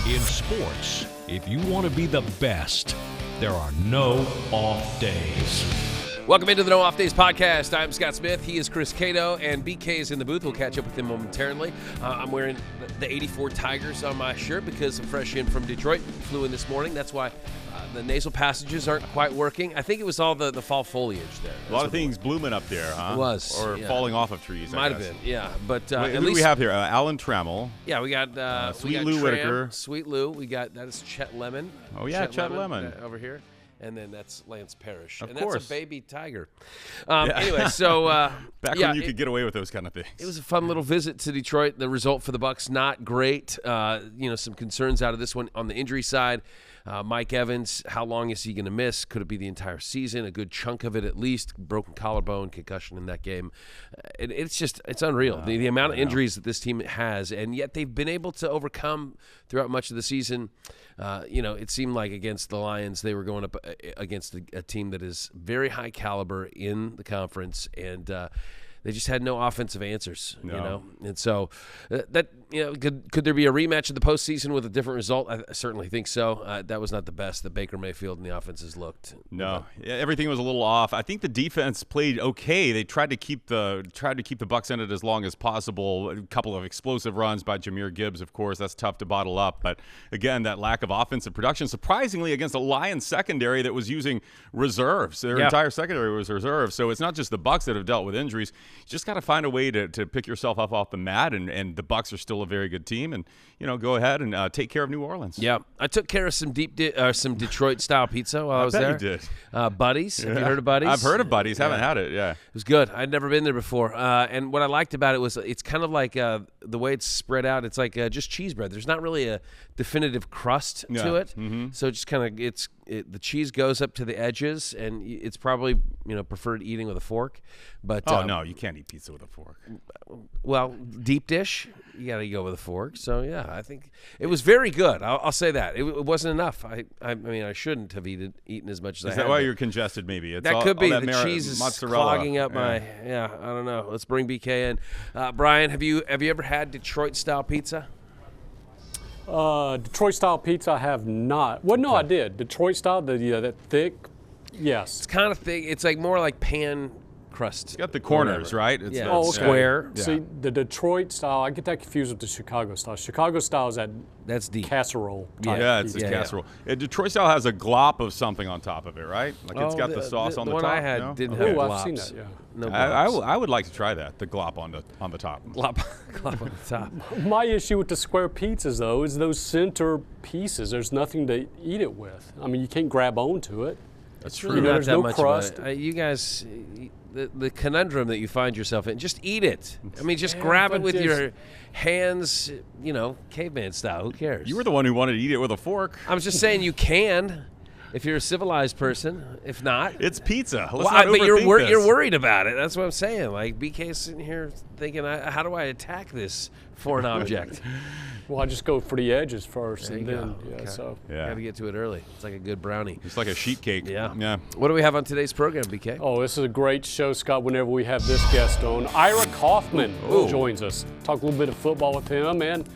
In sports, if you want to be the best, there are no off days. Welcome into the No Off Days podcast. I'm Scott Smith. He is Chris Cato, and BK is in the booth. We'll catch up with him momentarily. I'm wearing the 84 Tigers on my shirt because I'm fresh in from Detroit. Flew in this morning. That's why the nasal passages aren't quite working. I think it was all the fall foliage there. A lot of things blooming up there, huh? It was. Or falling off of trees, Might have been, yeah. But Wait, at who do least we have here? Alan Trammell. Yeah, we got Sweet we got Lou Tram, Whitaker. Sweet Lou. We got, that is Chet Lemon. Oh, yeah, Chet Lemon. Over here. And then that's Lance Parrish. Of and course. That's a baby tiger. Anyway, so Back when you could get away with those kind of things. It was a fun little visit to Detroit. The result for the Bucs, not great. Some concerns out of this one on the injury side. Mike Evans, how long is he going to miss? Could it be the entire season? A good chunk of it at least. Broken collarbone, concussion in that game. It's unreal. The amount of injuries that this team has, and yet they've been able to overcome throughout much of the season. It seemed like against the Lions, they were going up against a team that is very high caliber in the conference, and they just had no offensive answers, And so could there be a rematch in the postseason with a different result? I certainly think so. That was not the best that Baker Mayfield and the offenses looked. No, everything was a little off. I think the defense played okay. They tried to keep the Bucs in it as long as possible. A couple of explosive runs by Jahmyr Gibbs, of course. That's tough to bottle up. But again, that lack of offensive production, surprisingly, against a Lions secondary that was using reserves. Their entire secondary was reserves. So it's not just the Bucs that have dealt with injuries. You just got to find a way to pick yourself up off the mat, and the Bucs are still a very good team, and go ahead and take care of New Orleans. Yeah, I took care of some Detroit style pizza while I was there. You did. Buddies, have you heard of Buddies? I've heard of Buddies. Haven't had it. Yeah, it was good. I'd never been there before, and what I liked about it was it's kind of like the way it's spread out. It's like just cheese bread. There's not really a definitive crust to it, so it just kind of the cheese goes up to the edges, and it's probably preferred eating with a fork. But no, you can't eat pizza with a fork. Well, deep dish, you got to go with a fork. So yeah, I think it was very good. I'll say that it wasn't enough. I mean, I shouldn't have eaten as much as I had. Is that why you're congested? Maybe that could be. The cheese is clogging up my. Yeah, I don't know. Let's bring BK in. Brian, have you ever had Detroit style pizza? Detroit style pizza, I have not. Well, no, I did. Detroit style, that thick. Yes. It's kind of thick. It's like more like pan crust. It's got the corners, right? It's square. Yeah. See, the Detroit style, I get that confused with the Chicago style. Chicago style is that's deep casserole type. Yeah, it's a casserole. Detroit style has a glop of something on top of it, right? Like it's got the sauce on the top. The one I had didn't have glops. I've seen that, yeah. No I would like to try that, the glop on the top. Glop on the top. My issue with the square pizzas, though, is those center pieces. There's nothing to eat it with. I mean, you can't grab onto it. That's true. There's no crust. You guys, the conundrum that you find yourself in, just eat it. I mean, just grab it with your hands, caveman style. Who cares? You were the one who wanted to eat it with a fork. I was just saying you can. If you're a civilized person, if not, it's pizza. But you're worried about it. That's what I'm saying. Like BK's sitting here thinking, how do I attack this foreign object? Well, I just go for the edges first, and then got to get to it early. It's like a good brownie. It's like a sheet cake. Yeah. What do we have on today's program, BK? Oh, this is a great show, Scott. Whenever we have this guest on, Ira Kaufman joins us. Talk a little bit of football with him, and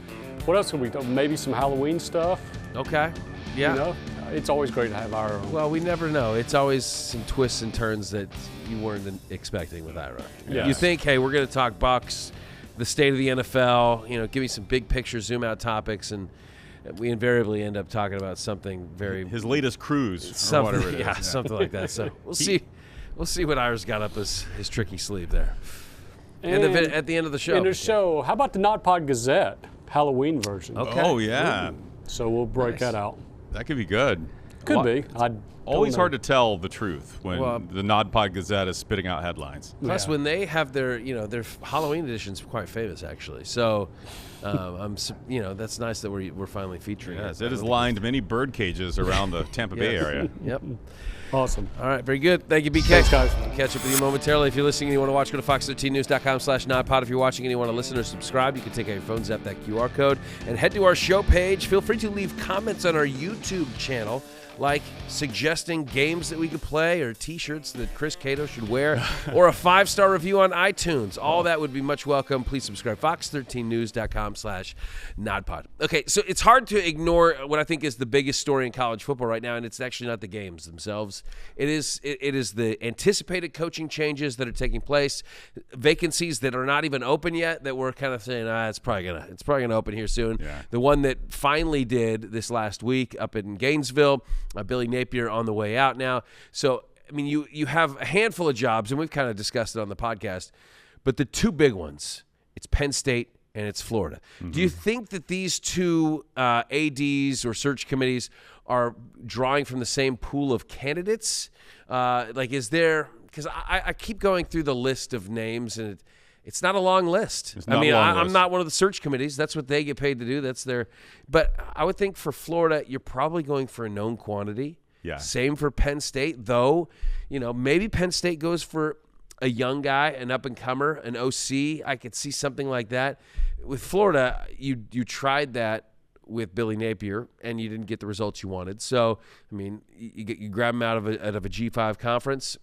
what else can we do? Maybe some Halloween stuff. Okay. Yeah. It's always great to have Ira on. Well, we never know. It's always some twists and turns that you weren't expecting with Ira. Yes. You think, hey, we're going to talk Bucs, the state of the NFL, give me some big picture, zoom out topics, and we invariably end up talking about something very his latest cruise, something, or whatever it is. Something like that. So we'll see what Ira's got up his tricky sleeve there. And at the end of the show. In the show, how about the NODPOD Gazette Halloween version? Okay. Oh yeah. So we'll break that out. That could be good. Could be. Always hard to tell the truth when the NODPOD Gazette is spitting out headlines. Plus, when they have their Halloween edition's quite famous, actually. So, that's nice that we're finally featuring it. Yes, it has lined many bird cages around the Tampa Bay area. Yep. Awesome. All right, very good. Thank you, BK. Thanks, guys. We'll catch up with you momentarily. If you're listening and you want to watch, go to fox13news.com/NODPOD. If you're watching and you want to listen or subscribe, you can take out your phone, zap that QR code, and head to our show page. Feel free to leave comments on our YouTube channel, like suggesting games that we could play or T-shirts that Chris Cato should wear, or a 5-star review on iTunes. All that would be much welcome. Please subscribe. fox13news.com patreon.com/NODPOD. Okay, so it's hard to ignore what I think is the biggest story in college football right now, and it's actually not the games themselves. It is the anticipated coaching changes that are taking place, vacancies that are not even open yet that we're kind of saying, it's probably gonna open here soon. Yeah. The one that finally did this last week up in Gainesville, Billy Napier on the way out now. So, I mean, you have a handful of jobs, and we've kind of discussed it on the podcast, but the two big ones, it's Penn State and it's Florida. Mm-hmm. Do you think that these two ADs or search committees are drawing from the same pool of candidates? Is there – because I keep going through the list of names, and it's not a long list. I'm not one of the search committees. That's what they get paid to do. That's their – but I would think for Florida, you're probably going for a known quantity. Yeah. Same for Penn State, though, maybe Penn State goes for a young guy, an up-and-comer, an OC. I could see something like that. With Florida, you tried that with Billy Napier, and you didn't get the results you wanted. So, I mean, you grab him out of a G5 conference.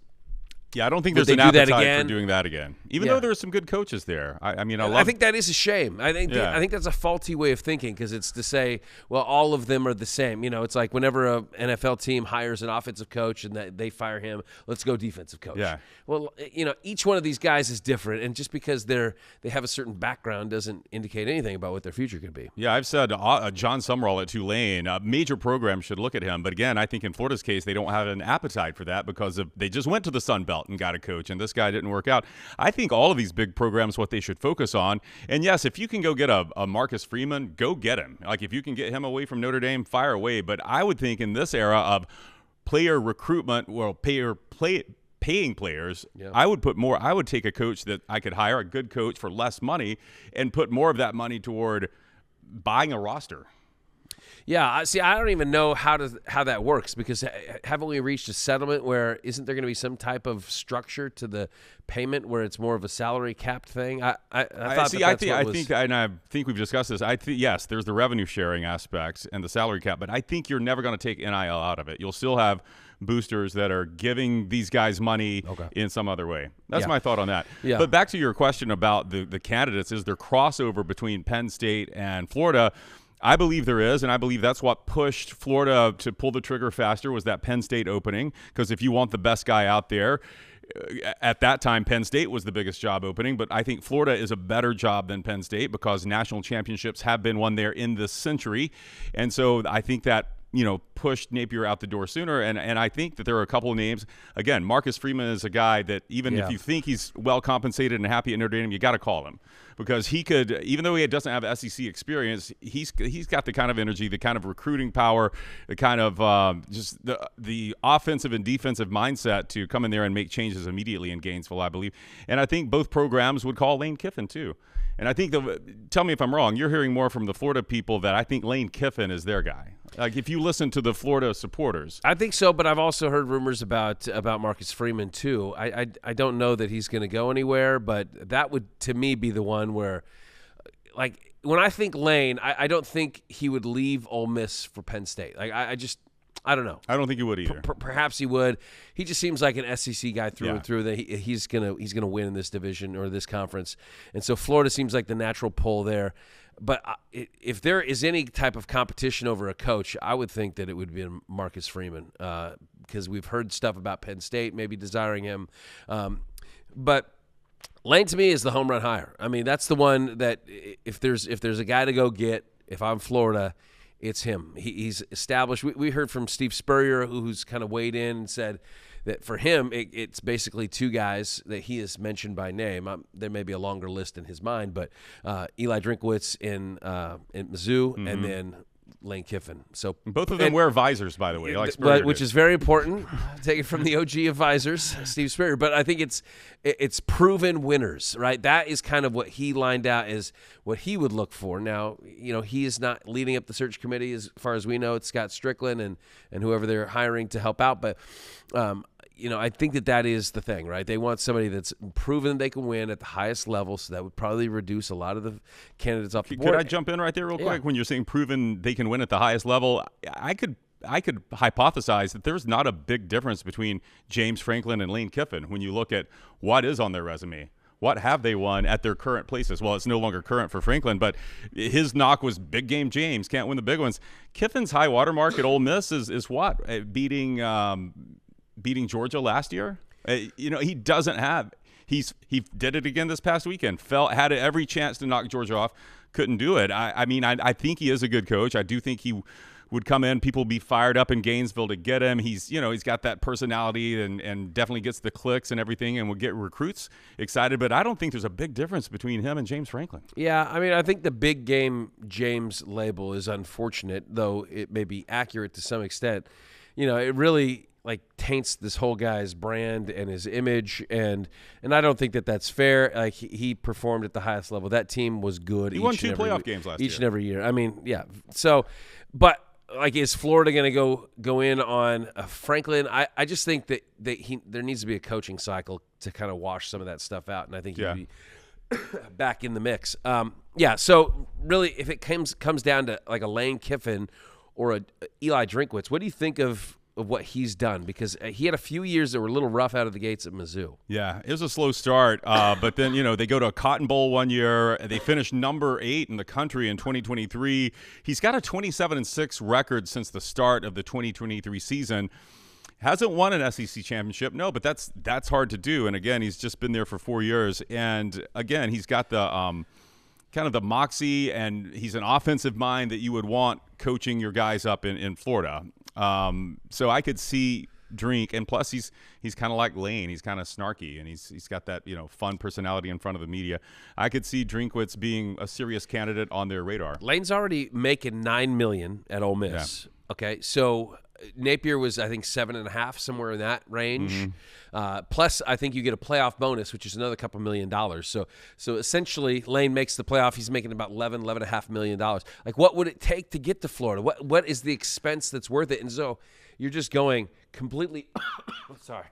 Yeah, I don't think there's an appetite for doing that again. Even though there are some good coaches there. I think that is a shame. I think that's a faulty way of thinking, because it's to say, well, all of them are the same. It's like whenever a NFL team hires an offensive coach and they fire him, let's go defensive coach. Yeah. Well, each one of these guys is different, and just because they have a certain background doesn't indicate anything about what their future could be. Yeah, I've said John Summerall at Tulane, major programs should look at him. But again, I think in Florida's case, they don't have an appetite for that because they just went to the Sun Belt and got a coach, and this guy didn't work out. I think all of these big programs, what they should focus on, and yes, if you can go get a Marcus Freeman, go get him. Like, if you can get him away from Notre Dame, fire away. But I would think in this era of player recruitment, paying players, I would take a coach that I could hire, a good coach for less money, and put more of that money toward buying a roster. Yeah, see, I don't even know how that works, because haven't we reached a settlement where isn't there going to be some type of structure to the payment where it's more of a salary capped thing? I think we've discussed this. Yes, there's the revenue sharing aspects and the salary cap, but I think you're never going to take NIL out of it. You'll still have boosters that are giving these guys money in some other way. That's my thought on that. Yeah. But back to your question about the candidates, is there crossover between Penn State and Florida? I believe there is, and I believe that's what pushed Florida to pull the trigger faster, was that Penn State opening. Because if you want the best guy out there, at that time, Penn State was the biggest job opening. But I think Florida is a better job than Penn State, because national championships have been won there in this century. And so I think that pushed Napier out the door sooner. And I think that there are a couple of names. Again, Marcus Freeman is a guy that even if you think he's well compensated and happy at Notre Dame, you got to call him, because he could, even though he doesn't have SEC experience, he's got the kind of energy, the kind of recruiting power, the kind of just the offensive and defensive mindset to come in there and make changes immediately in Gainesville, I believe. And I think both programs would call Lane Kiffin too. And I think, tell me if I'm wrong, you're hearing more from the Florida people that I think Lane Kiffin is their guy. Like, if you listen to the Florida supporters. I think so, but I've also heard rumors about Marcus Freeman too. I don't know that he's going to go anywhere, but that would, to me, be the one where, like, when I think Lane, I don't think he would leave Ole Miss for Penn State. Like, I don't know. I don't think he would either. Perhaps he would. He just seems like an SEC guy through and through. That he's gonna win in this division or this conference, and so Florida seems like the natural pull there. But if there is any type of competition over a coach, I would think that it would be Marcus Freeman, because we've heard stuff about Penn State maybe desiring him, but Lane to me is the home run hire. I mean, that's the one that if there's a guy to go get, if I'm Florida, it's him. He's established. We heard from Steve Spurrier, who's kind of weighed in and said that for him, it's basically two guys that he has mentioned by name. There may be a longer list in his mind, but Eli Drinkwitz in Mizzou, and then Lane Kiffin. So both of them wear visors, by the way, which is very important. Take it from the OG of visors, Steve Spurrier. But I think it's proven winners, right? That is kind of what he lined out as what he would look for. Now, he is not leading up the search committee as far as we know. It's Scott Strickland and whoever they're hiring to help out. But I think that is the thing, right? They want somebody that's proven they can win at the highest level, so that would probably reduce a lot of the candidates off the board. Could I jump in right there real quick? When you're saying proven they can win at the highest level, I could hypothesize that there's not a big difference between James Franklin and Lane Kiffin when you look at what is on their resume. What have they won at their current places? Well, it's no longer current for Franklin, but his knock was big game James. Can't win the big ones. Kiffin's high watermark at Ole Miss is what? Beating Georgia last year? He doesn't have – he did it again this past weekend. Had every chance to knock Georgia off. Couldn't do it. I think he is a good coach. I do think he would come in. People be fired up in Gainesville to get him. He's got that personality and definitely gets the clicks and everything and will get recruits excited. But I don't think there's a big difference between him and James Franklin. Yeah, I think the big game James label is unfortunate, though it may be accurate to some extent. It really taints this whole guy's brand and his image, and I don't think that that's fair. He performed at the highest level. That team was good. He won 2 playoff games last year. Each and every year. Yeah. So, but is Florida going to go in on Franklin? I just think that there needs to be a coaching cycle to kind of wash some of that stuff out, and I think he'll be back in the mix. So really, if it comes down to a Lane Kiffin or a Eli Drinkwitz, what do you think of what he's done? Because he had a few years that were a little rough out of the gates at Mizzou. Yeah, it was a slow start, but then, they go to a Cotton Bowl one year. They finished number 8 in the country in 2023. He's got a 27-6 record since the start of the 2023 season. Hasn't won an SEC championship, no, but that's hard to do. And again, he's just been there for 4 years. And again, he's got the kind of the moxie, and he's an offensive mind that you would want coaching your guys up in Florida. So I could see Drink, and plus he's kind of like Lane. He's kind of snarky, and he's got that fun personality in front of the media. I could see Drinkwitz being a serious candidate on their radar. Lane's already making $9 million at Ole Miss. Yeah. Okay, so Napier was, I think, 7.5, somewhere in that range. Mm-hmm. Plus, I think you get a playoff bonus, which is another couple $1 million. So essentially, Lane makes the playoff. He's making about $11.5 million. What would it take to get to Florida? What is the expense that's worth it? And so you're just going completely sorry.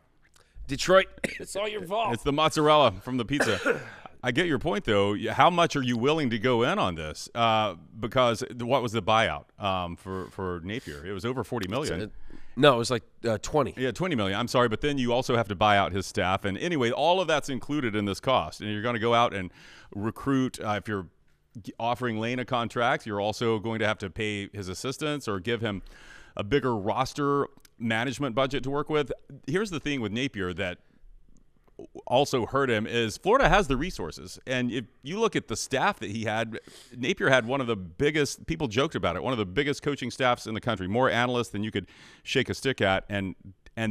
Detroit, it's all your fault. It's the mozzarella from the pizza. I get your point, though. How much are you willing to go in on this? Because what was the buyout for Napier? It was over $40 million. No, it was 20. Yeah, $20 million. I'm sorry, but then you also have to buy out his staff. And anyway, all of that's included in this cost. And you're going to go out and recruit. If you're offering Lane a contract, you're also going to have to pay his assistants or give him a bigger roster management budget to work with. Here's the thing with Napier that also hurt him is Florida has the resources. And if you look at the staff that he had, Napier had one of the biggest, people joked about it, one of the biggest coaching staffs in the country, more analysts than you could shake a stick at. And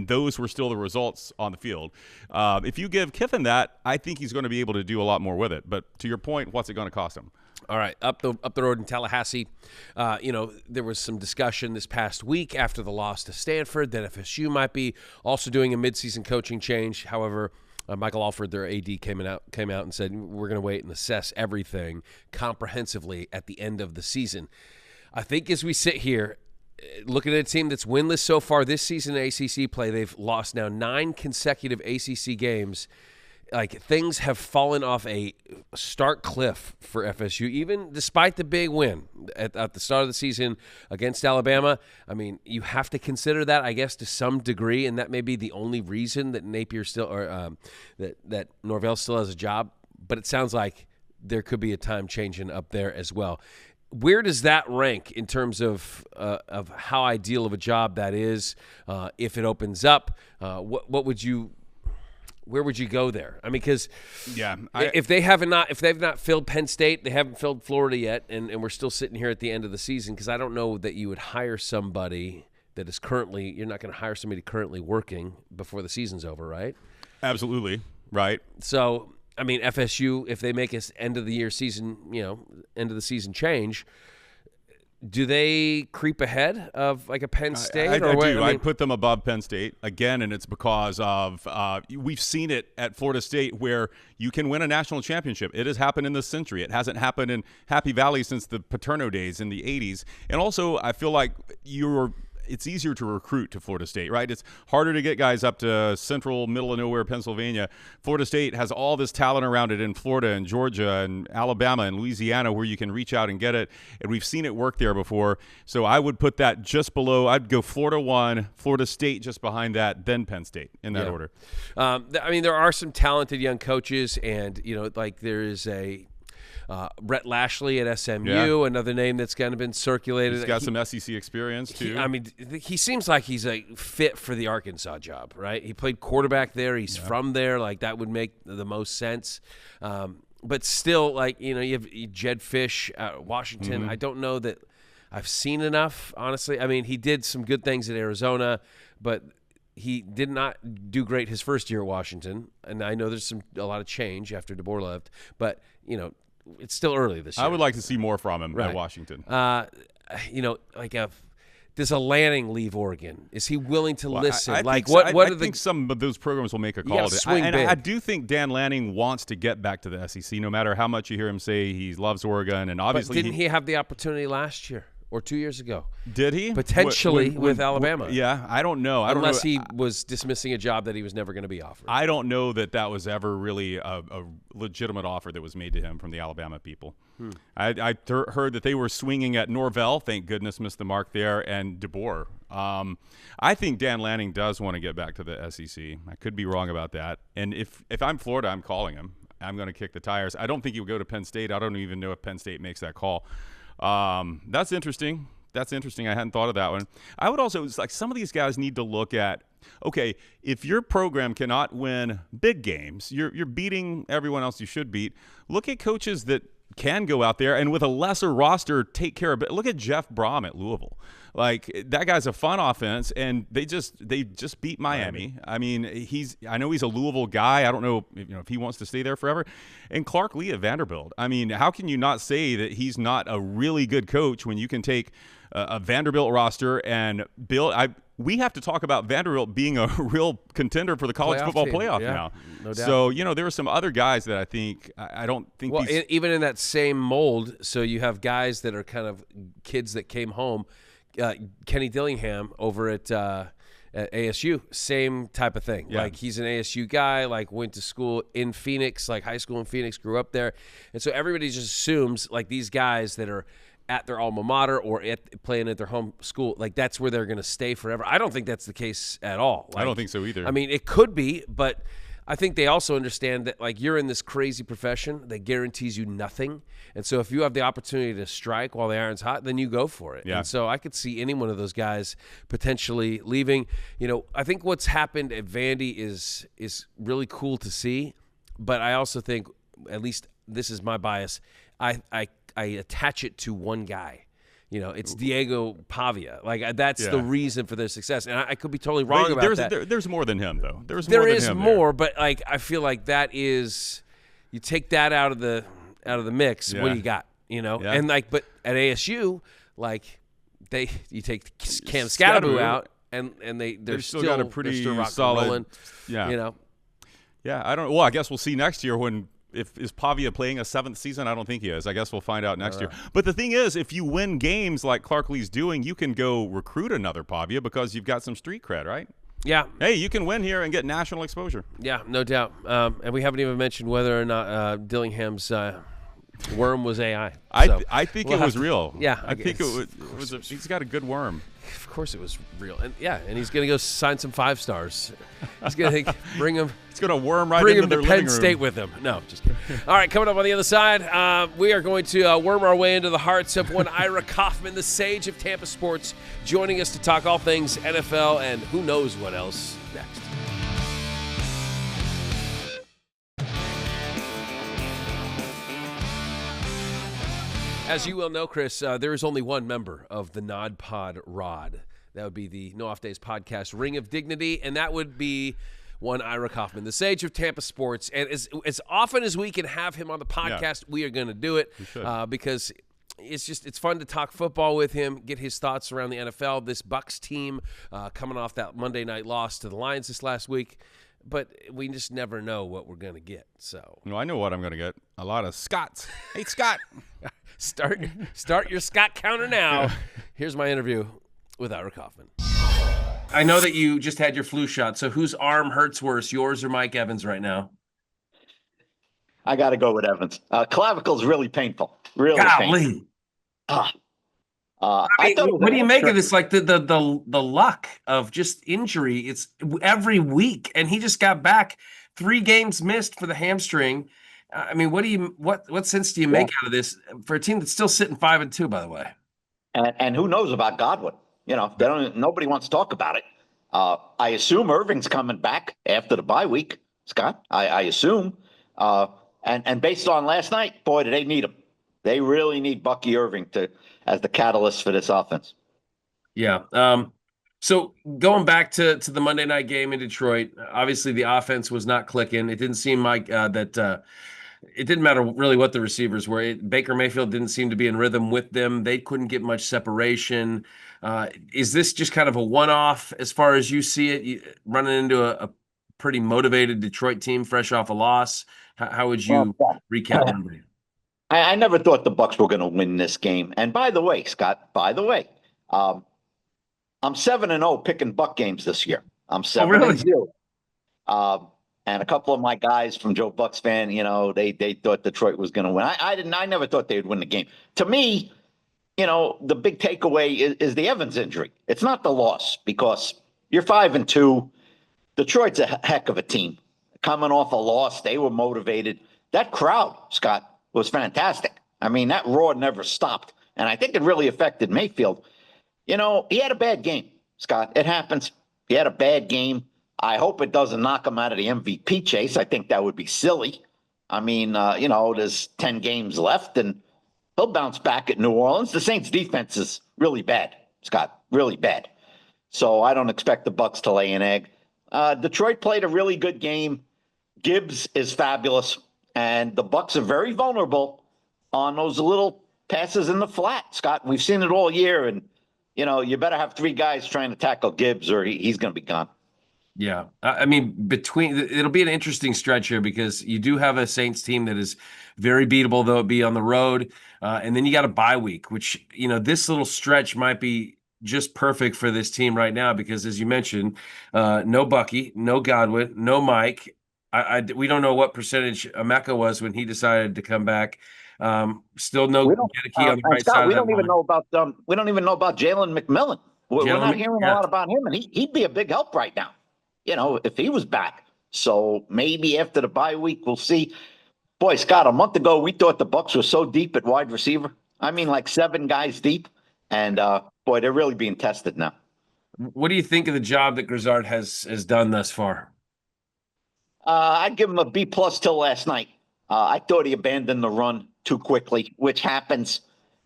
those were still the results on the field. If you give Kiffin that, I think he's going to be able to do a lot more with it. But to your point, what's it going to cost him? All right, up the road in Tallahassee, there was some discussion this past week after the loss to Stanford that FSU might be also doing a midseason coaching change. However, Michael Alford, their AD, came out and said, we're going to wait and assess everything comprehensively at the end of the season. I think as we sit here, looking at a team that's winless so far this season in ACC play, they've lost now 9 consecutive ACC games. Things have fallen off a stark cliff for FSU, even despite the big win at the start of the season against Alabama. I mean, you have to consider that, I guess, to some degree, and that may be the only reason that Napier still, or that Norvell still has a job. But it sounds like there could be a time changing up there as well. Where does that rank in terms of how ideal of a job that is? If it opens up, what would you? Where would you go there? I mean, because if they've not filled Penn State, they haven't filled Florida yet, and we're still sitting here at the end of the season. Because I don't know that you would hire somebody that is currently. You're not going to hire somebody currently working before the season's over, right? Absolutely, right. So I mean, FSU, if they make an end of the year season, end of the season change. Do they creep ahead of a Penn State? I do. I'd put them above Penn State again, and it's because of we've seen it at Florida State where you can win a national championship. It has happened in this century. It hasn't happened in Happy Valley since the Paterno days in the 80s. And also, I feel like you're it's easier to recruit to Florida State, right? It's harder to get guys up to central, middle of nowhere Pennsylvania. Florida State has all this talent around it in Florida and Georgia and Alabama and Louisiana where you can reach out and get it, and we've seen it work there before. So I would put that just below. I'd go Florida 1, Florida State just behind that, then Penn State in that order. I mean, there are some talented young coaches, and like there is a Brett Lashley at SMU, another name that's kind of been circulated. He's got some SEC experience too. He seems like he's a fit for the Arkansas job, right? He played quarterback there. He's from there. Like that would make the most sense. But still, like you have Jed Fish at Washington. Mm-hmm. I don't know that I've seen enough, honestly. I mean, he did some good things at Arizona, but he did not do great his first year at Washington. And I know there's a lot of change after DeBoer left, but it's still early this year. I would like to see more from him at Washington. Does a Lanning leave Oregon? Is he willing to listen? I think some of those programs will make a call. I do think Dan Lanning wants to get back to the SEC, no matter how much you hear him say he loves Oregon. And obviously, but didn't he have the opportunity last year or 2 years ago? Did he? Potentially with Alabama. Yeah, I don't know. Unless he was dismissing a job that he was never going to be offered. I don't know that was ever really a legitimate offer that was made to him from the Alabama people. I heard that they were swinging at Norvell. Thank goodness missed the mark there, and DeBoer. I think Dan Lanning does want to get back to the SEC. I could be wrong about that. And if I'm Florida, I'm calling him. I'm going to kick the tires. I don't think he'll go to Penn State. I don't even know if Penn State makes that call. That's interesting. I hadn't thought of that one. I would also, it's like some of these guys need to look at, okay, if your program cannot win big games, you're beating everyone else you should beat. Look at coaches that can go out there and with a lesser roster take care of it. Look at Jeff Brom at Louisville. Like that guy's a fun offense, and they just beat Miami. I mean, I know he's a Louisville guy. I don't know if he wants to stay there forever. And Clark Lee at Vanderbilt. I mean, how can you not say that he's not a really good coach when you can take a Vanderbilt roster and build? We have to talk about Vanderbilt being a real contender for the college football playoff now. No doubt. So, there are some other guys that I think I don't think. Well, even in that same mold, so you have guys that are kind of kids that came home. Kenny Dillingham over at ASU, same type of thing. Yeah. Like he's an ASU guy, like went to school in Phoenix, like high school in Phoenix, grew up there. And so everybody just assumes like these guys that are at their alma mater or playing at their home school, like that's where they're going to stay forever. I don't think that's the case at all. Like, I don't think so either. I mean, it could be, but I think they also understand that like you're in this crazy profession that guarantees you nothing. And so if you have the opportunity to strike while the iron's hot, then you go for it. Yeah. And so I could see any one of those guys potentially leaving. I think what's happened at Vandy is really cool to see, but I also think, at least this is my bias, I attach it to one guy. It's Diego Pavia. Like that's the reason for their success, and I could be totally wrong about that. There's more than him, though. There is more, but like I feel like that is, you take that out of the mix. What do you got? Yeah. And like, but at ASU, like you take Cam Scatteroo out, and they're still got a pretty solid rolling, Yeah. I don't. Well, I guess we'll see next year when. Is Pavia playing a 7th season? I don't think he is. I guess we'll find out next year. But the thing is, if you win games like Clark Lee's doing, you can go recruit another Pavia because you've got some street cred, right? Yeah. Hey, you can win here and get national exposure. Yeah, no doubt. And we haven't even mentioned whether or not Dillingham's worm was AI. I think it was real. Yeah. I think it was he's got a good worm. Of course it was real. And he's going to go sign some 5 stars. He's going to bring him. He's going to worm right into their living room. Bring him to Penn State with him. No, just kidding. All right, coming up on the other side, we are going to worm our way into the hearts of one Ira Kaufman, the sage of Tampa sports, joining us to talk all things NFL and who knows what else next. As you well know, Chris, there is only one member of the NODPOD rod. That would be the No Off Days podcast Ring of Dignity, and that would be one Ira Kaufman, the sage of Tampa sports. And as often as we can have him on the podcast, we are going to do it because it's fun to talk football with him, get his thoughts around the NFL. This Bucs team coming off that Monday night loss to the Lions this last week. But we just never know what we're going to get. So, I know what I'm going to get. A lot of Scots. Hey, Scott. Start your Scott counter now. Here's my interview with Ira Kaufman. I know that you just had your flu shot. So whose arm hurts worse, yours or Mike Evans right now? I got to go with Evans. Clavicle's really painful. Really painful. Golly. I thought it was What do you make hamstring. of this? Like the luck of just injury. It's every week, and he just got back 3 games missed for the hamstring. I mean, what sense do you make out of this for a team that's still sitting 5-2, by the way? And who knows about Godwin? You know, nobody wants to talk about it. I assume Irving's coming back after the bye week, Scott. I assume. And based on last night, boy, do they need him. They really need Bucky Irving as the catalyst for this offense. Yeah. So going back to the Monday night game in Detroit, obviously the offense was not clicking. It didn't seem like that it didn't matter really what the receivers were. Baker Mayfield didn't seem to be in rhythm with them. They couldn't get much separation. Is this just kind of a one-off as far as you see it, running into a pretty motivated Detroit team fresh off a loss? How would you recap Monday? I never thought the Bucs were going to win this game. And by the way, Scott, I'm 7-0 picking Buck games this year. I'm 7-0. And a couple of my guys from JoeBucsFan, you know, they thought Detroit was going to win. I never thought they would win the game. To me, you know, the big takeaway is the Evans injury. It's not the loss, because you're 5-2. Detroit's a heck of a team. Coming off a loss, they were motivated. That crowd, Scott, was fantastic. I mean, that roar never stopped. And I think it really affected Mayfield. You know, he had a bad game, Scott. It happens. He had a bad game. I hope it doesn't knock him out of the MVP chase. I think that would be silly. I mean, you know, there's 10 games left, and he'll bounce back at New Orleans. The Saints' defense is really bad, Scott, really bad. So I don't expect the Bucs to lay an egg. Detroit played a really good game. Gibbs is fabulous, and the Bucs are very vulnerable on those little passes in the flat, Scott. We've seen it all year, and, you know, you better have 3 guys trying to tackle Gibbs, or he's going to be gone. Yeah. I mean, it'll be an interesting stretch here, because you do have a Saints team that is very beatable, though it be on the road. And then you got a bye week, which, you know, this little stretch might be just perfect for this team right now, because as you mentioned, no Bucky, no Godwin, no Mike. We don't know what percentage Emeka was when he decided to come back. Still no Gedeke on the right Scott, side. We don't even know about Jalen McMillan. We're not hearing a lot about him, and he'd be a big help right now, you know, if he was back. So maybe after the bye week, we'll see. Boy, Scott, a month ago, we thought the Bucs were so deep at wide receiver. I mean, like 7 guys deep. And, boy, they're really being tested now. What do you think of the job that Grizzard has done thus far? I'd give him a B+ till last night. I thought he abandoned the run too quickly, which happens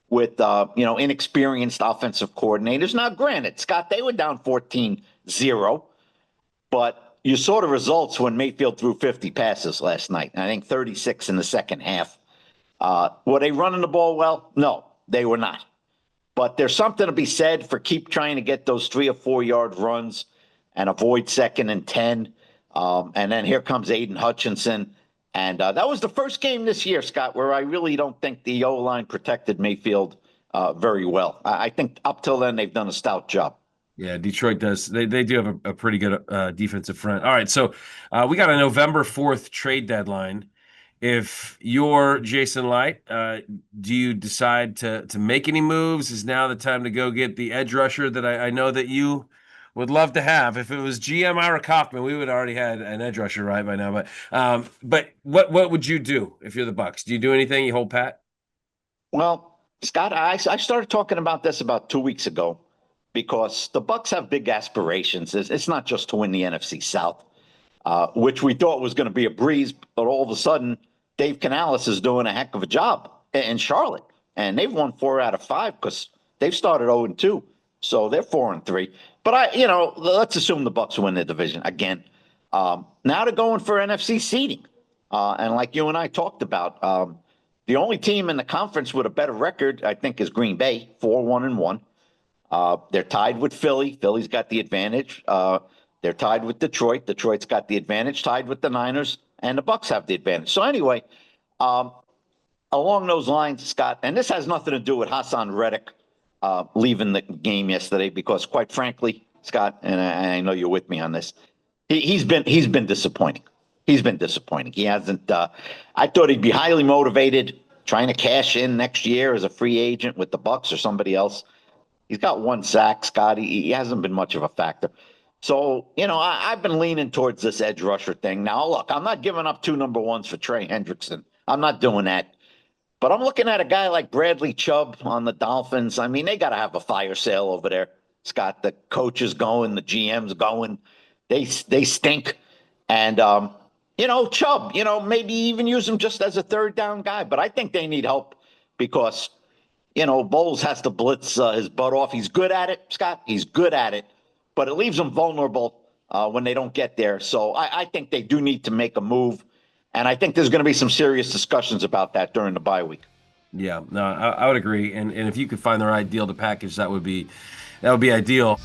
with, you know, inexperienced offensive coordinators. Now, granted, Scott, they were down 14-0, but you saw the results when Mayfield threw 50 passes last night. I think 36 in the second half. Were they running the ball well? No, they were not. But there's something to be said for keep trying to get those 3 or 4 yard runs and avoid 2nd and 10. And then here comes Aiden Hutchinson. And that was the first game this year, Scott, where I really don't think the O-line protected Mayfield very well. I think up till then they've done a stout job. Yeah, Detroit does. They do have a pretty good defensive front. All right, so we got a November 4th trade deadline. If you're Jason Light, do you decide to make any moves? Is now the time to go get the edge rusher that I know that you would love to have? If it was GM Ira Kaufman, we would have already had an edge rusher right by now. But what would you do if you're the Bucs? Do you do anything? You hold pat? Well, Scott, I started talking about this about 2 weeks ago, because the Bucs have big aspirations. It's not just to win the NFC South, which we thought was going to be a breeze, but all of a sudden, Dave Canales is doing a heck of a job in Charlotte, and they've won 4 out of 5 because they've started 0-2, so they're 4-3. But let's assume the Bucs win the division again. Now they're going for NFC seeding, and like you and I talked about, the only team in the conference with a better record, I think, is Green Bay, 4-1-1. They're tied with Philly. Philly's got the advantage. They're tied with Detroit. Detroit's got the advantage, tied with the Niners, and the Bucs have the advantage. So anyway, along those lines, Scott, and this has nothing to do with Hassan Reddick leaving the game yesterday, because quite frankly, Scott, and I know you're with me on this. He's been disappointing. He's been disappointing. He hasn't. I thought he'd be highly motivated, trying to cash in next year as a free agent with the Bucs or somebody else. He's got 1 sack, Scott. He hasn't been much of a factor. So, I've been leaning towards this edge rusher thing. Now, look, I'm not giving up 2 number 1s for Trey Hendrickson. I'm not doing that. But I'm looking at a guy like Bradley Chubb on the Dolphins. I mean, they got to have a fire sale over there, Scott. The coach is going, the GM's going. They stink. And, Chubb, maybe even use him just as a 3rd down guy. But I think they need help because, Bowles has to blitz his butt off. He's good at it, Scott. He's good at it. But it leaves them vulnerable when they don't get there. So I think they do need to make a move. And I think there's going to be some serious discussions about that during the bye week. Yeah, no, I would agree. And if you could find the right deal to package, that would be ideal.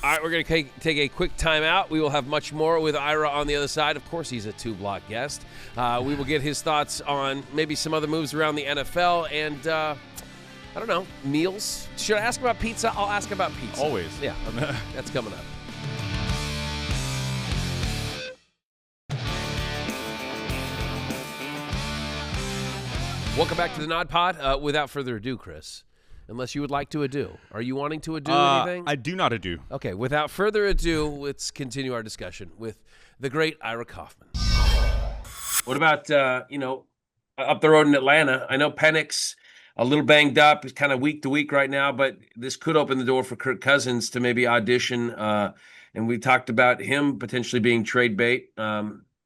All right, we're going to take a quick timeout. We will have much more with Ira on the other side. Of course, he's a 2-block guest. We will get his thoughts on maybe some other moves around the NFL and, I don't know, meals. Should I ask about pizza? I'll ask about pizza. Always. Yeah, okay. That's coming up. Welcome back to the NODPOD. Without further ado, Chris, unless you would like to ado. Are you wanting to ado anything? I do not ado. Okay, without further ado, let's continue our discussion with the great Ira Kaufman. What about, up the road in Atlanta? I know Penix, a little banged up. He's kind of week to week right now, but this could open the door for Kirk Cousins to maybe audition. And we talked about him potentially being trade bait.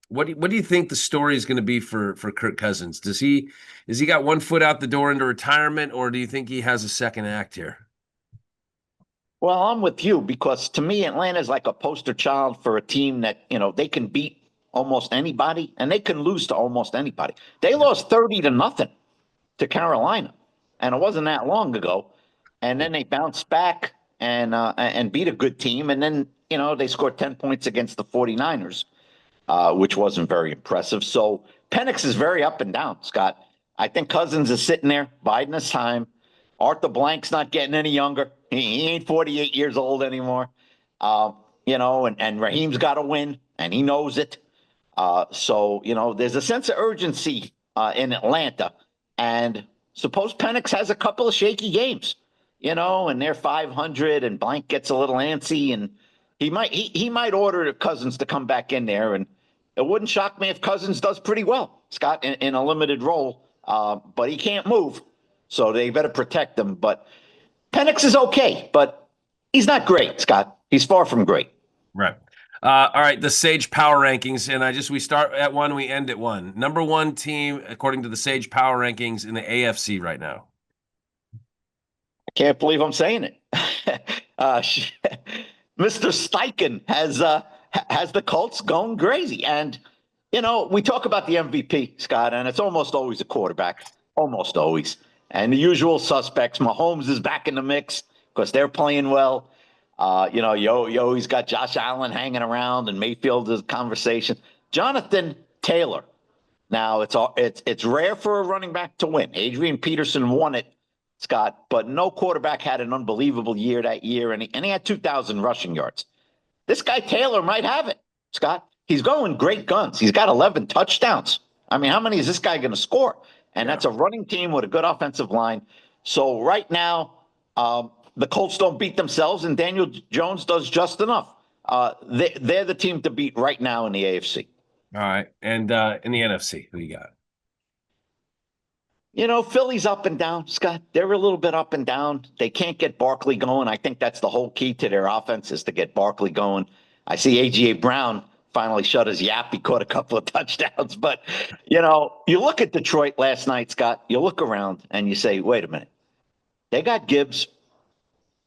What do you think the story is going to be for Kirk Cousins? Has he got 1 foot out the door into retirement, or do you think he has a second act here? Well, I'm with you because to me, Atlanta's like a poster child for a team that, they can beat almost anybody and they can lose to almost anybody. They lost 30-0 to Carolina, and it wasn't that long ago. And then they bounced back and beat a good team. And then, they scored 10 points against the 49ers. Which wasn't very impressive. So Penix is very up and down, Scott. I think Cousins is sitting there biding his time. Arthur Blank's not getting any younger. He ain't 48 years old anymore. And Raheem's got to win, and he knows it. So there's a sense of urgency in Atlanta. And suppose Penix has a couple of shaky games, and they're 500, and Blank gets a little antsy, and he might order Cousins to come back in there, and it wouldn't shock me if Cousins does pretty well, Scott, in a limited role. But he can't move, so they better protect him. But Penix is okay, but he's not great, Scott. He's far from great. Right. All right, the Sage Power Rankings, and we start at 1, we end at 1. Number 1 team, according to the Sage Power Rankings in the AFC right now. I can't believe I'm saying it. Mr. Steichen has the Colts going crazy. And, we talk about the MVP, Scott, and it's almost always a quarterback, almost always. And the usual suspects, Mahomes is back in the mix because they're playing well. You always got Josh Allen hanging around and Mayfield is conversation. Jonathan Taylor. Now, it's rare for a running back to win. Adrian Peterson won it, Scott, but no quarterback had an unbelievable year that year, and he had 2,000 rushing yards. This guy Taylor might have it, Scott. He's going great guns. He's got 11 touchdowns. I mean, how many is this guy going to score? And that's a running team with a good offensive line. So right now, the Colts don't beat themselves, and Daniel Jones does just enough. They're the team to beat right now in the AFC. All right, and in the NFC, who you got? Philly's up and down, Scott. They're a little bit up and down. They can't get Barkley going. I think that's the whole key to their offense is to get Barkley going. I see A.J. Brown finally shut his yap. He caught a couple of touchdowns. But, you look at Detroit last night, Scott. You look around and you say, wait a minute. They got Gibbs.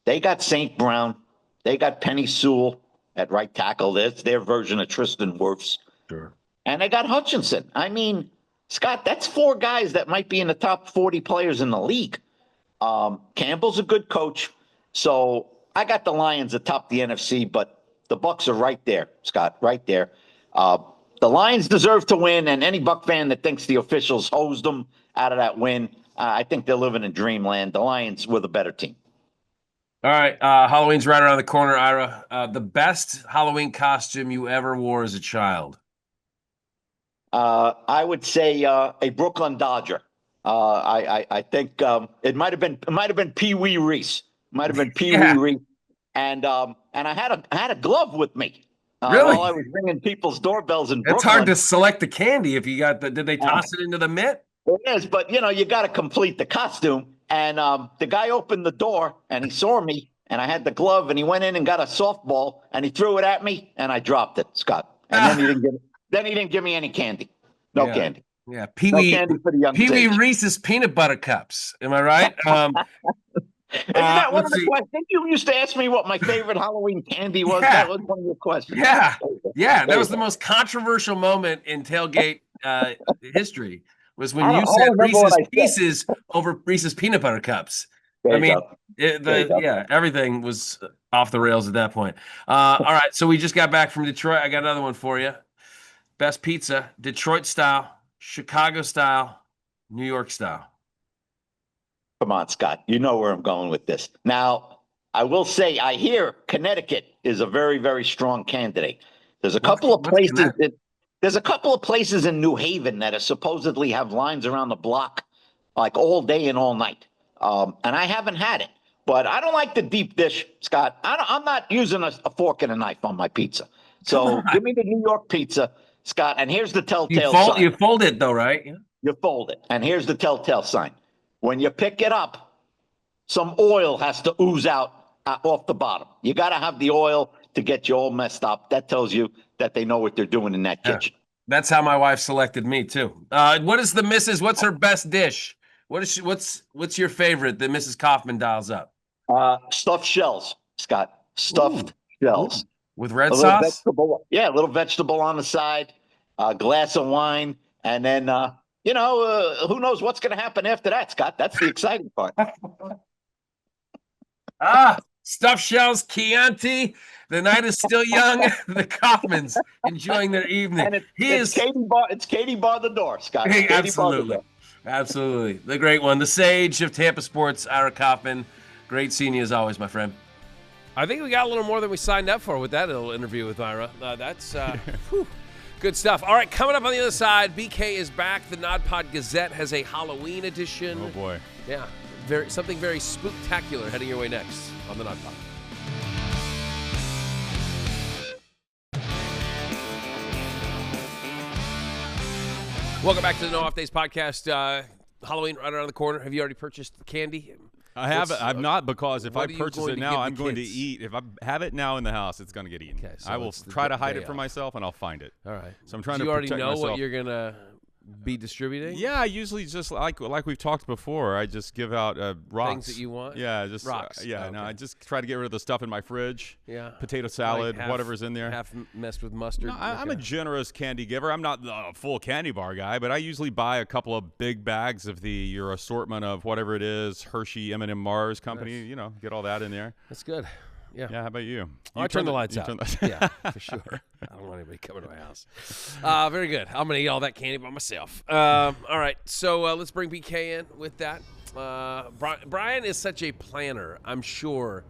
They got St. Brown. They got Penny Sewell at right tackle. That's their version of Tristan Wirfs. Sure. And they got Hutchinson. I mean, Scott, that's 4 guys that might be in the top 40 players in the league. Campbell's a good coach. So I got the Lions atop the NFC, but the Bucs are right there, Scott, right there. The Lions deserve to win, and any Buc fan that thinks the officials hosed them out of that win, I think they're living in dreamland. The Lions were the better team. All right, Halloween's right around the corner, Ira. The best Halloween costume you ever wore as a child? I would say a Brooklyn Dodger. I think it might have been Pee Wee Reese. Might have been Pee Wee Reese, and I had a glove with me. Really? While I was ringing people's doorbells in Brooklyn. It's hard to select the candy if you got the. Did they toss it into the mitt? It is, but you got to complete the costume. And the guy opened the door and he saw me, and I had the glove, and he went in and got a softball and he threw it at me, and I dropped it, Scott. And then he didn't give me any candy. No candy. Yeah, Pee Wee Reese's peanut butter cups. Am I right? Isn't that one of the questions? You used to ask me what my favorite Halloween candy was. Yeah. That was one of your questions. Yeah. That was the most controversial moment in tailgate history. Was when you said Reese's Pieces over Reese's peanut butter cups. Everything was off the rails at that point. All right, so we just got back from Detroit. I got another one for you. Best pizza: Detroit style, Chicago style, New York style. Come on, Scott. You know where I'm going with this. Now, I will say, I hear Connecticut is a very, very strong candidate. There's a couple of places. There's a couple of places in New Haven that are supposedly have lines around the block, like all day and all night. And I haven't had it, but I don't like the deep dish, Scott. I'm not using a fork and a knife on my pizza. So give me the New York pizza, Scott. And here's the telltale sign. You fold it though, right? Yeah. You fold it. And here's the telltale sign. When you pick it up, some oil has to ooze out off the bottom. You got to have the oil to get you all messed up. That tells you that they know what they're doing in that kitchen. That's how my wife selected me too. What is the Mrs.? What's her best dish? What's your favorite that Mrs. Kaufman dials up? Stuffed shells, Scott. Stuffed shells with red sauce. A little vegetable on the side. A glass of wine, and then who knows what's going to happen after that, Scott? That's the exciting part. Stuffed shells, Chianti. The night is still young. The Kaufmans enjoying their evening. And it's Katie Bar the door, Scott. Hey, absolutely. The great one. The sage of Tampa sports, Ira Kaufman. Great seeing you as always, my friend. I think we got a little more than we signed up for with that little interview with Ira. That's good stuff. All right, coming up on the other side, BK is back. The NODPOD Gazette has a Halloween edition. Oh, boy. Yeah, something very spooktacular heading your way next on the NODPOD. Welcome back to the No Off Days podcast. Halloween right around the corner. Have you already purchased candy? I haven't. I've not, because if I purchase it now, I'm going to eat. If I have it now in the house, it's going to get eaten. Okay, so I will try to hide it from myself, and I'll find it. All right. So I'm trying to protect myself. You already know what you're going to be distributing? Yeah, I usually just like we've talked before. I just give out rocks. Things that you want? Yeah, just rocks. No, I just try to get rid of the stuff in my fridge. Yeah, potato salad, like whatever's in there. Half messed with mustard. No, I'm a generous candy giver. I'm not the full candy bar guy, but I usually buy a couple of big bags of your assortment of whatever it is. Hershey, M&M, Mars Company. Nice. Get all that in there. That's good. Yeah. How about you? I turn the lights out. Yeah, for sure. I don't want anybody coming to my house. Very good. I'm going to eat all that candy by myself. All right. So let's bring BK in with that. Brian is such a planner. I'm sure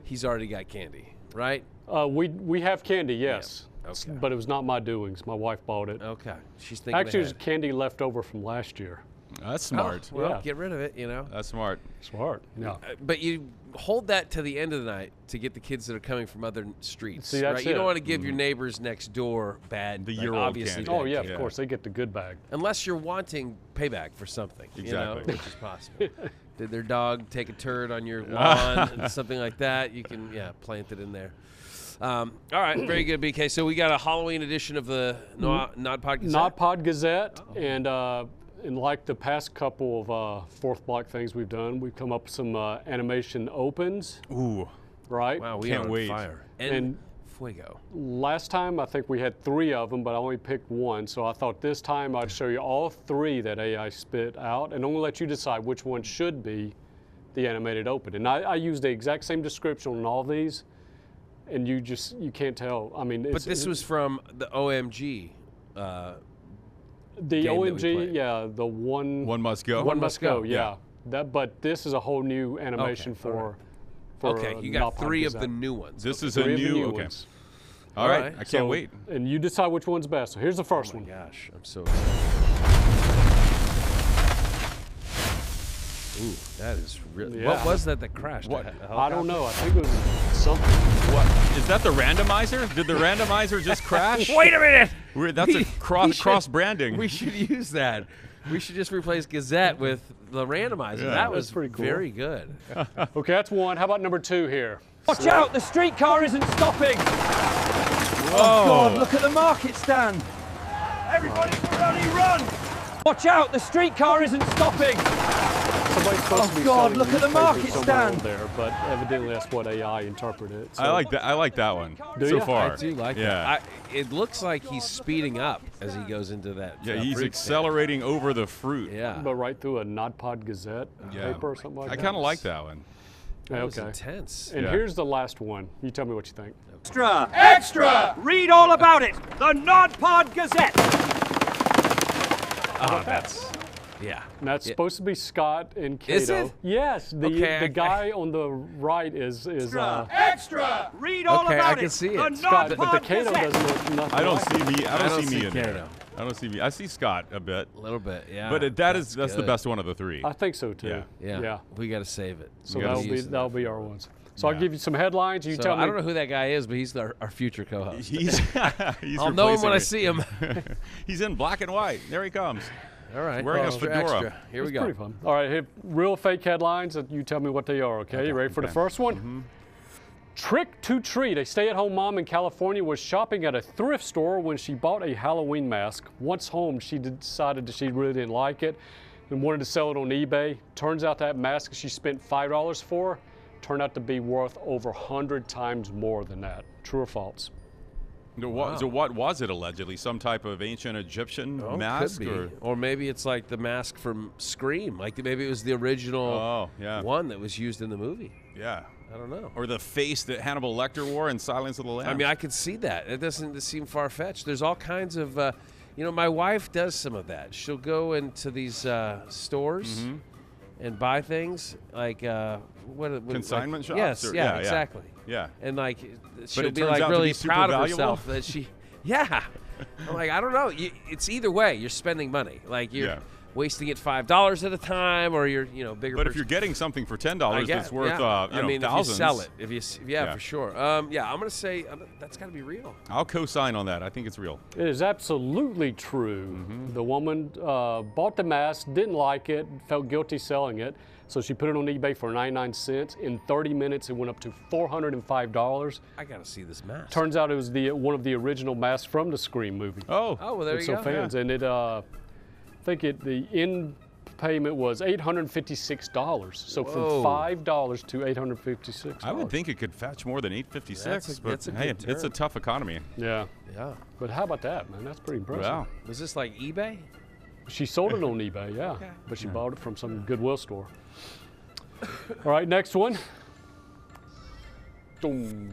he's already got candy, right? We have candy, yes. Yeah. Okay. But it was not my doings. My wife bought it. Okay. She's thinking Actually, ahead. It was candy left over from last year. That's smart. Oh, well, get rid of it, That's smart. Smart. Yeah. But you hold that to the end of the night to get the kids that are coming from other streets. See, that's right? You don't want to give your neighbors next door bad. The year-old obviously. candy. Oh yeah, of course they get the good bag. Unless you're wanting payback for something, exactly, which is possible. Did their dog take a turd on your lawn? Something like that. You can plant it in there. All right, very good, BK. So we got a Halloween edition of the NODPOD Gazette. NODPOD Gazette, and like the past couple of fourth block things we've done, we've come up with some animation opens. Ooh. Right? Wow, we can't are wait. On fire. And fuego. Last time, I think we had 3 of them, but I only picked 1. So I thought this time I'd show you all 3 that AI spit out, and only let you decide which one should be the animated open. And I used the exact same description on all these, and you can't tell. I mean, but this was from the OMG. The OMG, the one must go. One must go. Yeah. But this is a whole new animation for for Okay, you got NODPOD 3 of Gazette. the new ones. This is Three a of the new. new Okay. ones. All right. right. I can't So- wait. And you decide which one's best. So here's the first one. Gosh, I'm so excited. Ooh, that is really. Yeah. What was that crashed? What? I don't know. I think it was something. What is that? The randomizer? Did the randomizer just crash? Wait a minute! That's a We cross should- branding. We should use that. We should just replace Gazette with the randomizer. Yeah. That was That's pretty cool. very good. Okay, that's one. How about number 2 here? Watch out, the streetcar isn't stopping. Whoa. Oh, God, look at the market stand. Everybody run! Watch out, the streetcar isn't stopping. Somebody's supposed to be God, selling look at the newspapers market somewhere stand. on there, but evidently that's what AI interpreted. I like that. I like that one Do so ya? far. I do like yeah. that. It looks like he's speeding up as he goes into that. Yeah, he's fruit accelerating over the fruit. stand. Yeah. But right through a NODPOD Gazette Yeah. paper or something like I that. kind of like that one. That was Okay. intense. And Yeah. here's the last one. You tell me what you think. Extra! Extra! Read all about it. The NODPOD Gazette. Oh, that's. Yeah. And that's Yeah. supposed to be Scott and Cato. Is it? Yes. The Okay, the guy on the right is Extra! Read all Okay, I about can it. see The it. Scott, but the NODPOD Cato Gazette. doesn't look nothing I don't like see me. I don't see me see in there. Cato. I don't see me. I see Scott a bit, A little bit, yeah. but that's the good. best one of the 3. I think so too. Yeah. Yeah. Yeah. We got to save it. So We gotta that'll be use it. that'll be our ones. So Yeah. I'll give you some headlines. You So tell me. I don't know who that guy is, but he's our future co-host. He's I'll know him replacing when I me. see him. He's in black and white. There he comes. All right. Wearing a extra, fedora. extra. Here we It's go. pretty fun. All right, here, real fake headlines. You tell me what they are. Okay, you ready for the Okay. first one? Mm-hmm. Trick to treat. A stay-at-home mom in California was shopping at a thrift store when she bought a Halloween mask. Once home, she decided that she really didn't like it and wanted to sell it on eBay. Turns out that mask she spent $5 for turned out to be worth over 100 times more than that. True or false? So what was it allegedly? Some type of ancient Egyptian Oh, mask? could be. Or? Or maybe it's like the mask from Scream. Like maybe it was the original Oh, yeah. one that was used in the movie. Yeah. I don't know. Or the face that Hannibal Lecter wore in Silence of the Lambs. I mean, I could see that. It doesn't seem far-fetched. There's all kinds of, my wife does some of that. She'll go into these stores and buy things like what Consignment shops? Yes, Or- yeah, yeah. exactly. Yeah. And like she'll it be turns like out to really be super proud of valuable? herself that she. Yeah. I'm like, I don't know. It's either way. You're spending money. Like you're Yeah. wasting it $5 at a time, or you're bigger. But if you're getting something for $10 that's worth I mean, thousands, if you sell it, for sure. I'm gonna say that's got to be real. I'll co-sign on that. I think it's real. It is absolutely true. The woman bought the mask, didn't like it, felt guilty selling it, so she put it on eBay for 99 cents. In 30 minutes, it went up to $405. I gotta see this mask. Turns out it was one of the original masks from the Scream movie. Oh, well, there you So go. fans, and it, I think the end payment was $856. So from Whoa. $5 to $856. I would think it could fetch more than $856, but that's a hey, good it's a term. tough economy. Yeah, Yeah. but how about that, man? That's pretty impressive. Wow. Was this like eBay? She sold it on eBay, yeah. But she bought it from some Goodwill store. All right, next one. Boom.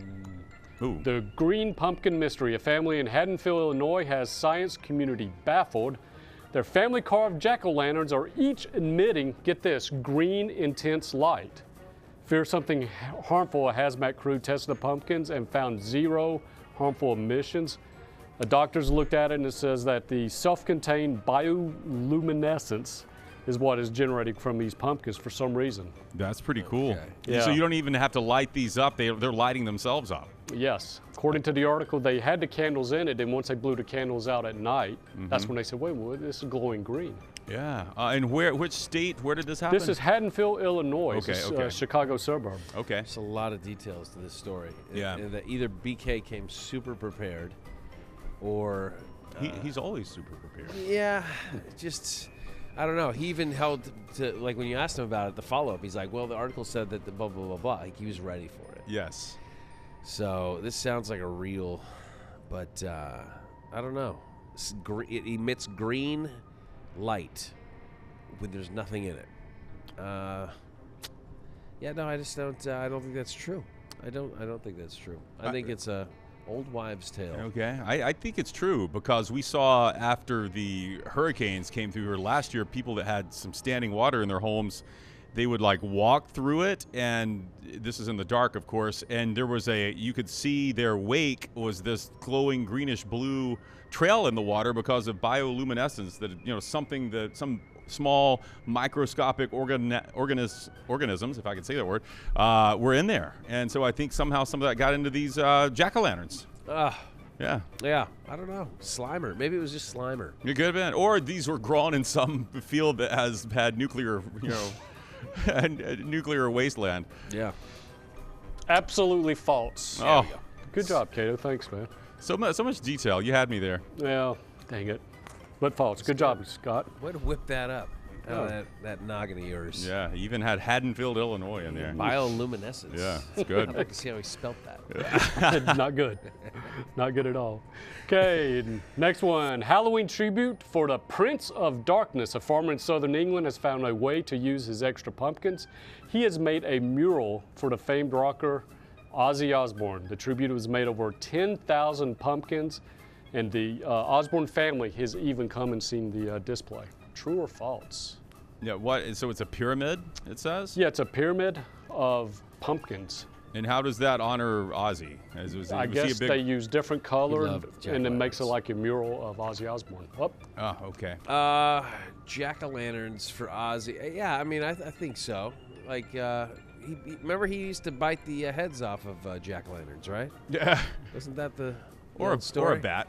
Ooh. The Green Pumpkin Mystery. A family in Haddonfield, Illinois has science community baffled. Their family carved jack-o'-lanterns are each emitting, get this, green intense light. Fear something harmful, a hazmat crew tested the pumpkins and found 0 harmful emissions. The doctors looked at it and it says that the self-contained bioluminescence is what is generated from these pumpkins for some reason. That's pretty cool. Yeah. So you don't even have to light these up. They're lighting themselves up. Yes. According to the article, they had the candles in it, and once they blew the candles out at night, that's when they said, wait, well, this is glowing green. Yeah. And which state? Where did this happen? This is Haddonfield, Illinois. Okay, It's okay. a Chicago suburb. Okay. There's a lot of details to this story. Yeah. That either BK came super prepared, or He's always super prepared. yeah, just I don't know. He even held to like when you asked him about it, the follow up. He's like, well, the article said that the blah blah blah blah. Like he was ready for it. Yes. So this sounds like a real, but I don't know. It emits green light when there's nothing in it. Yeah, no, I just don't. I don't think that's true. I don't think that's true. I think it's a old wives' tale. Okay. I think it's true because we saw after the hurricanes came through here last year, people that had some standing water in their homes they would like walk through it, and this is in the dark, of course, and there was you could see their wake was this glowing greenish blue trail in the water because of bioluminescence, that, you know, something that some small microscopic organisms, if I can say that word, were in there. And so I think somehow some of that got into these jack-o'-lanterns. Yeah. Yeah, I don't know. Slimer. Maybe it was just Slimer. It could have been. Or these were grown in some field that has had nuclear, you know, nuclear wasteland. Yeah. Absolutely false. Oh. Good job, Cato. Thanks, man. So much detail. You had me there. Well, dang it. But false. Good job, Scott. Way to whip that up. That noggin of yours. Yeah, he even had Haddonfield, Illinois in there. Bioluminescence. Yeah, it's good. I'd like to see how he spelt that. Not good. Not good at all. Okay, next one. Halloween tribute for the Prince of Darkness. A farmer in southern England has found a way to use his extra pumpkins. He has made a mural for the famed rocker Ozzy Osbourne. The tribute was made over 10,000 pumpkins, and the Osbourne family has even come and seen the display. True or false? Yeah, what? So it's a pyramid, it says? Yeah, it's a pyramid of pumpkins. And how does that honor Ozzy? I guess they use different colors, and it makes it jack-o'-lanterns. like a mural of Ozzy Osbourne. Oh, Oh, okay. Jack-o'-lanterns for Ozzy. Yeah, I mean, I think so. Like, remember he used to bite the heads off of jack-o'-lanterns, right? Yeah. Wasn't that the Or old story? a bat.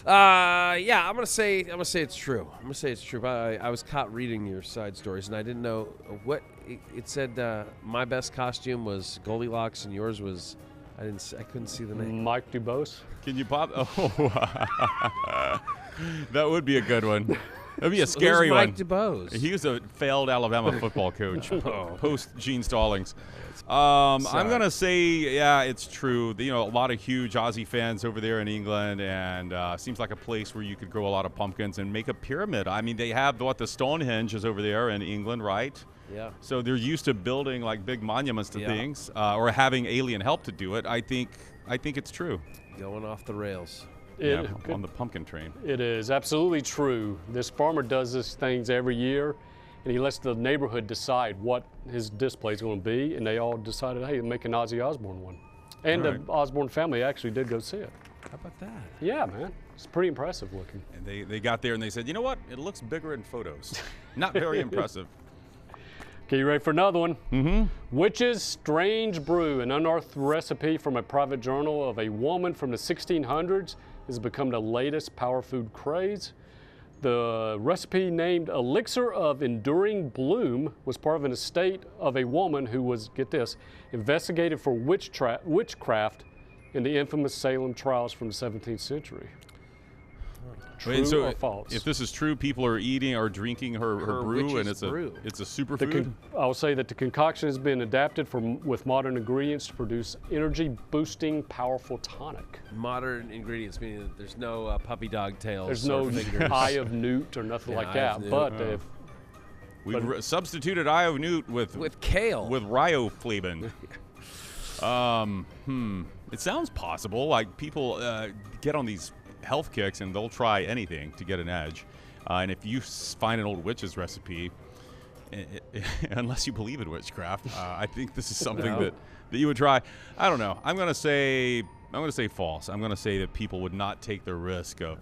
Yeah, I'm gonna say it's true. I'm gonna say it's true. But I was caught reading your side stories, and I didn't know what it said. My best costume was Goldilocks, and yours was I couldn't see the name. Mike Dubose. Can you pop? Oh, that would be a good one. That'd be a scary Who's one. Mike DuBose? He was a failed Alabama football coach, post Gene Stallings. I'm gonna say, yeah, it's true. You know, a lot of huge Aussie fans over there in England, and seems like a place where you could grow a lot of pumpkins and make a pyramid. I mean, they have the Stonehenge is over there in England, right? Yeah. So they're used to building like big monuments to things, or having alien help to do it. I think it's true. Going off the rails. On the pumpkin train. It is absolutely true. This farmer does these things every year, and he lets the neighborhood decide what his display is going to be, and they all decided, hey, make an Ozzy Osbourne one. And the Osbourne family actually did go see it. How about that? Yeah, man. It's pretty impressive looking. And they got there and they said, you know what? It looks bigger in photos. Not very impressive. Okay, you ready for another one? Mm-hmm. Witch's Strange Brew, an unearthed recipe from a private journal of a woman from the 1600s, has become the latest power food craze. The recipe, named Elixir of Enduring Bloom, was part of an estate of a woman who was, get this, investigated for witchcraft in the infamous Salem trials from the 17th century. True or false? If this is true, people are eating or drinking her brew, and it's a superfood. I'll say that the concoction has been adapted with modern ingredients to produce energy-boosting, powerful tonic. Modern ingredients, meaning that there's no puppy dog tails. There's no eye of newt or nothing like that. But we've substituted eye of newt with kale, with riboflavin. It sounds possible. Like people get on these health kicks and they'll try anything to get an edge. And if you find an old witch's recipe, unless you believe in witchcraft, I think this is something that you would try. I don't know. I'm gonna say false. I'm gonna say that people would not take the risk of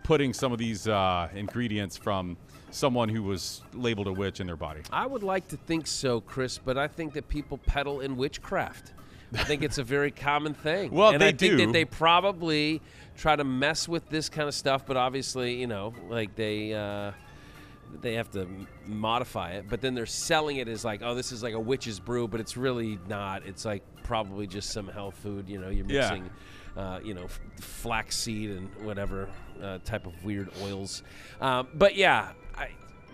putting some of these ingredients from someone who was labeled a witch in their body. I would like to think so, Chris, but I think that people peddle in witchcraft. I think it's a very common thing. Well, and they I think do. that they probably try to mess with this kind of stuff, but obviously, you know, like they have to modify it. But then they're selling it as like, oh, this is like a witch's brew, but it's really not. It's like probably just some health food. You know, you're mixing, flaxseed and whatever type of weird oils. But yeah,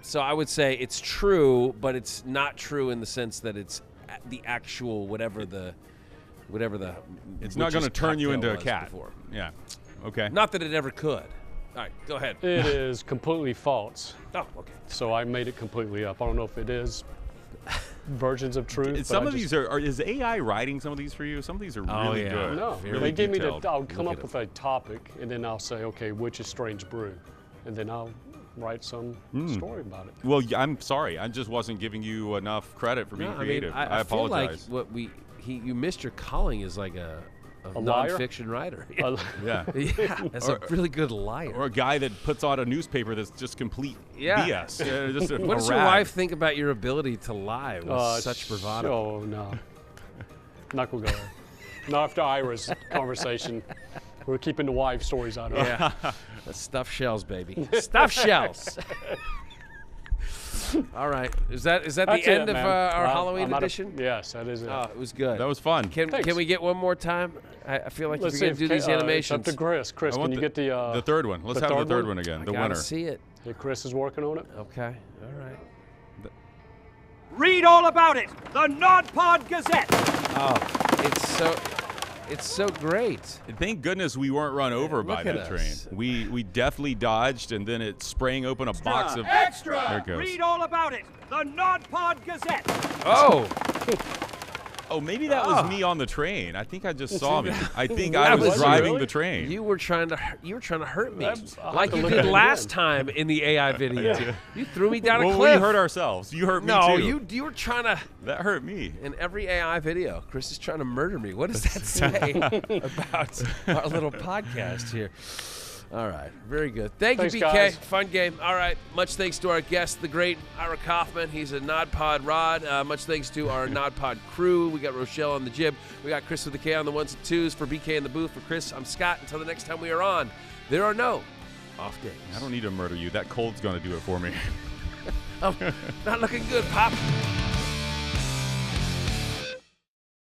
so I would say it's true, but it's not true in the sense that it's the actual whatever the. It's not going to turn you into a cat. Before. Yeah. Okay. Not that it ever could. All right, go ahead. it is completely false. Oh, okay. So I made it completely up. I don't know if it is versions of truth. Some of these are is AI writing some of these for you? Some of these are really good. No, really they give detailed. me I'll come up with a topic, and then I'll say, okay, which is strange brew, and then I'll write some story about it. Well, I'm sorry. I just wasn't giving you enough credit for being creative. I apologize. Feel like you missed your calling as like a nonfiction writer. Yeah. As a really good liar. Or a guy that puts out a newspaper that's just complete BS. Just what does your wife think about your ability to lie with such bravado? Oh, no. Not going to go there. Not after Ira's conversation. We're keeping the wife stories out of it. Yeah. Stuffed shells, baby. Stuffed shells. All right. Is that the end of our Halloween edition? Yes, that is it. Oh, it was good. That was fun. Can we get one more time? I feel like you're going to do these animations. It's up to Chris. Chris, can you get the third one? Let's have the third one again. The winner. See it. Hey, Chris is working on it. Okay. All right. Read all about it. The NODPOD Gazette. Oh, it's so great. Thank goodness we weren't run over by that train. We definitely dodged, and then it sprang open a box of extra. There it goes. Read all about it. The NODPOD Gazette. Oh. Oh, maybe that was me on the train. I think I just saw me. I think I was driving the train. You were trying to hurt me, like you did last time in the AI video. Yeah. You threw me down a cliff. Well, we hurt ourselves. You hurt me too. No, you were trying to. That hurt me. In every AI video, Chris is trying to murder me. What does that say about our little podcast here? All right, very good. Thanks, you, BK. Guys. Fun game. All right, much thanks to our guest, the great Ira Kaufman. He's a NODPOD Rod. Much thanks to our NODPOD crew. We got Rochelle on the jib. We got Chris with the K on the ones and twos. For BK in the booth. For Chris, I'm Scott. Until the next time we are on, there are no off days. I don't need to murder you. That cold's going to do it for me. Not looking good, Pop.